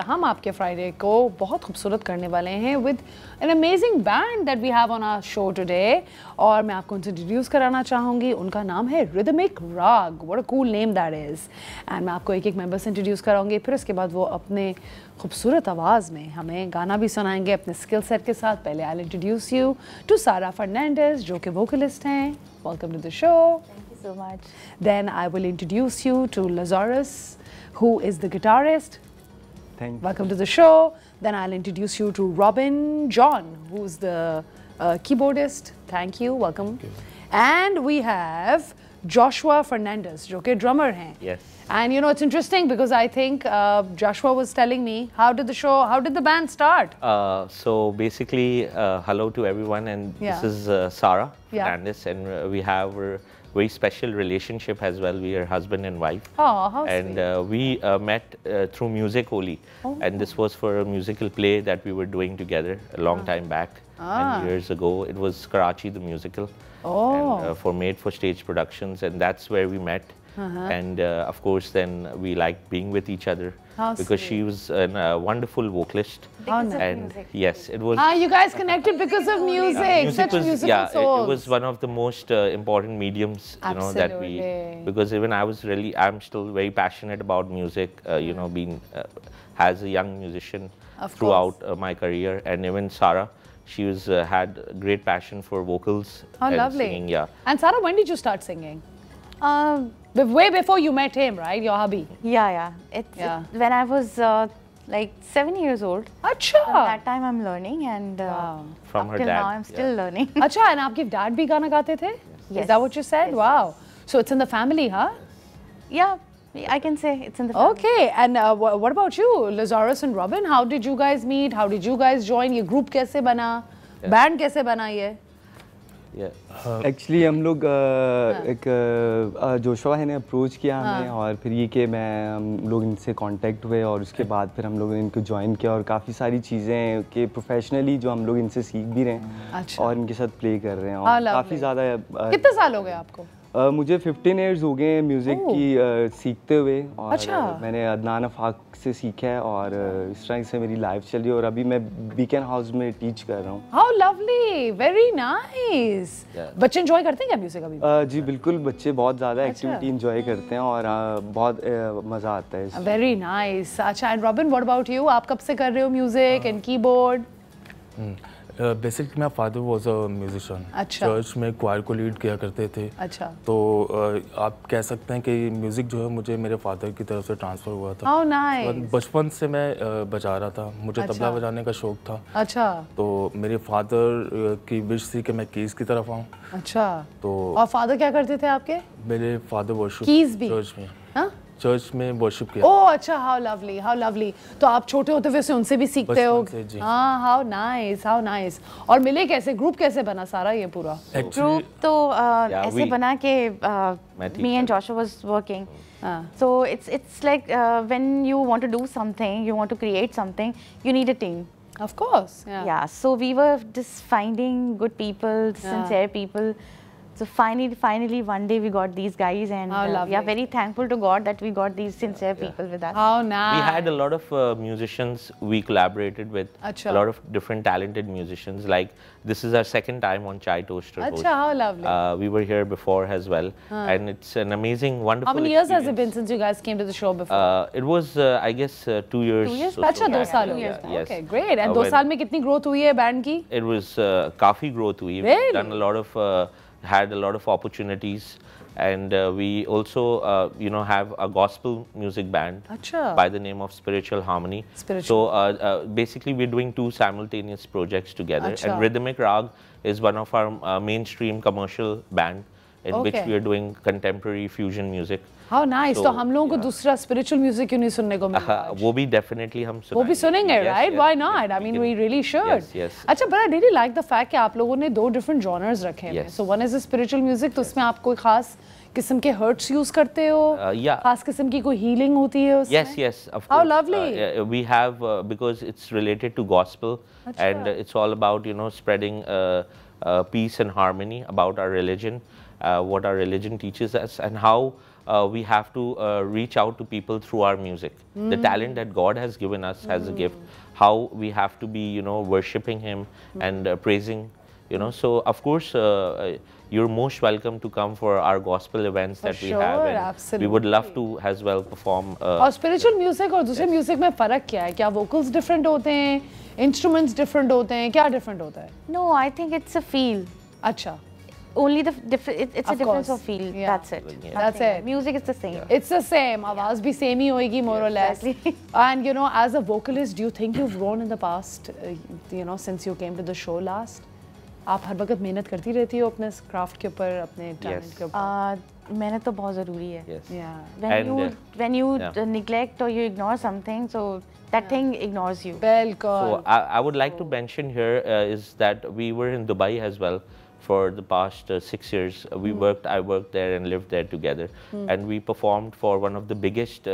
हम आपके फ्राइडे को बहुत खूबसूरत करने वाले हैं with an amazing band that we have on our show today और मैं आपको उनसे इंट्रोड्यूस कराना चाहूँगी। उनका नाम है रिदमिक राग। What a cool name that is. And मैं आपको एक एक मेंबर से इंट्रोड्यूस कराऊंगी, फिर उसके बाद वो अपने खूबसूरत आवाज़ में हमें गाना भी सुनाएंगे अपने स्किल सेट के साथ। पहले आई इंट्रोड्यूस यू टू सारा फर्नांडिस जो कि वोकलिस्ट हैं। Welcome to the show. Thank you so much. Then I will introduce you to Lazarus, who is the guitarist. Thank you. Welcome to the show. Then I'll introduce you to Robin John, who's the keyboardist. Thank you. Welcome. And we have Joshua Fernandez, जो कि drummer हैं. Yes. And you know, it's interesting because I think Joshua was telling me, how did the band start? So basically, hello to everyone, and Yeah. this is Sarah Yeah. Fernandez, and we have a very special relationship as well. We are husband and wife. Oh, how And sweet. we met through music only, and this was for a musical play that we were doing together a long time back, and years ago. It was Karachi the musical, and for Made for Stage Productions, and that's where we met. And of course, then we liked being with each other How because she sweet. was a wonderful vocalist. Because of And music. yes, it was. You guys connected because of music. Such was, musical yeah, souls. it was one of the most important mediums, you know, that we, Absolutely. because even I'm still very passionate about music, you know, being as a young musician Of throughout my career, and even Sarah, she was had a great passion for vocals How and lovely. singing. Yeah, And Sarah, when did you start singing? Um, Way before you met him, right? Your hubby. yeah. Yeah. When I was like 7 years old. Acha. From that time I'm learning, and Wow. From up her till dad, now I'm still yeah. learning. Acha, and आपके dad भी गाना गाते थे? Is Yes. that what you said? Yes, Wow. So it's in the family, huh? Yeah, I can say it's in the family. Okay. And what about you, Lazarus and Robin? How did you guys meet? How did you guys join? ये group कैसे बना? Band कैसे बना ये? yeah. Actually हम लोग एक Joshua है ने अप्रोच किया हमें, और फिर ये कि हम लोग इनसे कांटेक्ट हुए, और उसके बाद फिर हम लोग ने इनको ज्वाइन किया, और काफ़ी सारी चीज़ें कि प्रोफेशनली जो हम लोग इनसे सीख भी रहे हैं अच्छा। और इनके साथ प्ले कर रहे हैं, How और lovely. काफ़ी ज़्यादा कितने साल हो गए आपको? मुझे 15 इयर्स हो गए हैं म्यूज़िक की सीखते हुए, और अच्छा। मैंने अदनान अफाक से सीखा है, और इस तरह से मेरी लाइफ चल रही है, और अभी मैं बीकन हाउस में टीच कर रहा हूँ। How lovely. Very nice. Yeah. बच्चे enjoy करते हैं क्या म्यूजिक अभी? जी बिल्कुल, बच्चे बहुत ज़्यादा अच्छा। एक्टिविटी इंजॉय करते हैं, और बहुत मज़ा आता है इसमें। Very nice. अच्छा, and Robin, what about you? आप कब से कर रहे हो music and keyboard? Basically my father was a musician. अच्छा। चर्च में क्वायर को लीड किया करते थे। अच्छा। तो आप कह सकते हैं कि म्यूज़िक जो है मुझे मेरे फादर की तरफ से ट्रांसफ़र हुआ था। How nice. बचपन से मैं बजा रहा था, मुझे अच्छा। तबला बजाने का शौक था। अच्छा। तो मेरे फादर की विश थी कि मैं कीज़ की तरफ आऊँ। अच्छा। तो और फादर क्या करते थे आपके? मेरे फादर वर्शिप Keys भी? चर्च में हाँ? चर्च में वर्शिप किया। ओह अच्छा, हाउ लवली, हाउ लवली। तो आप छोटे होते हुए से उनसे भी सीखते हो? बचपन से, जी। हाँ, हाउ नाइस, हाउ नाइस। और मिले कैसे, ग्रुप कैसे बना सारा ये पूरा? एक्चुअली Group तो Yeah, ऐसे we- बना के मैं me and Joshua was working. हाँ. So it's like when you want to do something, you want to create something, you need a team. Of course. Yeah, so we were just finding good people, sincere people. So finally, one day we got these guys, and How we lovely. are very thankful to God that we got these sincere people with us. How We nice. had a lot of musicians we collaborated with, Acha. a lot of different talented musicians. Like this is our second time on Chai Toaster Host. Acha, how lovely. We were here before as well, and it's an amazing, wonderful. How many years has it experience. been since you guys came to the show before? It was, I guess, 2 years. 2 years or अच्छा, so 2 back. साल हो years गए। Yeah, yes. Okay, great. And 2 when- साल में कितनी growth हुई है band की? It was काफी growth हुई. Really? We've done a lot of, had a lot of opportunities, and we also, you know, have a gospel music band अच्छा। by the name of Spiritual Harmony. Spiritual. So basically, we're doing 2 simultaneous projects together, Acha. and Rhythmic Rag is one of our mainstream commercial band in which Okay. we are doing contemporary fusion music. How nice. So, तो हम लोगों को yeah. दूसरा spiritual music क्यों नहीं सुनने को मिला आज? वो भी definitely हम वो भी सुनेंगे, Yes, right? yes, Why yes, not? I we mean, can- we really should. Yes, yes. अच्छा, but I really like the fact कि आप लोगों ने 2 different genres रखे हैं। Yes. So one is a spiritual music, तो उसमें आप कोई खास किस्म के hurts use करते हो? Yeah. खास किस्म की कोई healing होती है उसमें? Yes, yes, of How course. lovely. We have because it's related to gospel, and it's all about, you know, spreading peace and harmony about our religion, what our religion teaches us, and how we have to reach out to people through our music. The talent that God has given us as a gift, how we have to be, you know, worshipping Him and praising, you know. So of course, you're most welcome to come for our gospel events that we have, and absolutely. we would love to as well perform. और spiritual music और दूसरे music में फ़र्क क्या है? क्या vocals different होते हैं, instruments different होते हैं, क्या different होता है? No, I think it's a feel. अच्छा. Only the different. It's Of a difference course. of feel. Yeah. That's it. Yeah. That's Nothing. it. Music is the same. It's the same. आवाज़ भी same ही होएगी more or less. Exactly. And you know, as a vocalist, do you think you've grown in the past? You know, since you came to the show last. आप हर वक्त मेहनत करती रहती हो अपने craft के ऊपर, अपने talent के ऊपर. मेहनत तो बहुत ज़रूरी है. Yes. Yeah. When you neglect or you ignore something, so that thing ignores you. बिल्कुल. So I would like to mention here is that we were in Dubai as well for the past 6 years. I worked there and lived there together, and we performed for one of the biggest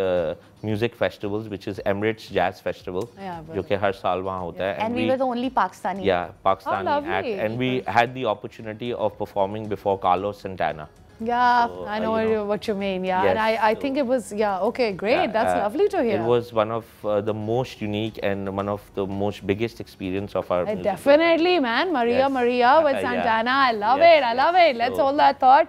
music festivals, which is Emirates Jazz Festival, जो कि हर साल वहाँ होता है. And we were the only Pakistani. Yeah, Pakistani lovely. act, and we had the opportunity of performing before Carlos Santana. Yeah, So, I know you know. what you mean. Yeah, Yes, and I so- think it was, yeah, okay, great. Yeah, That's lovely to hear. It was one of the most unique and one of the most biggest experience of our music. Definitely, man. Maria Yes. Maria with Yeah. Santana. I love Yes, it. I love yes. it. Let's So- hold that thought.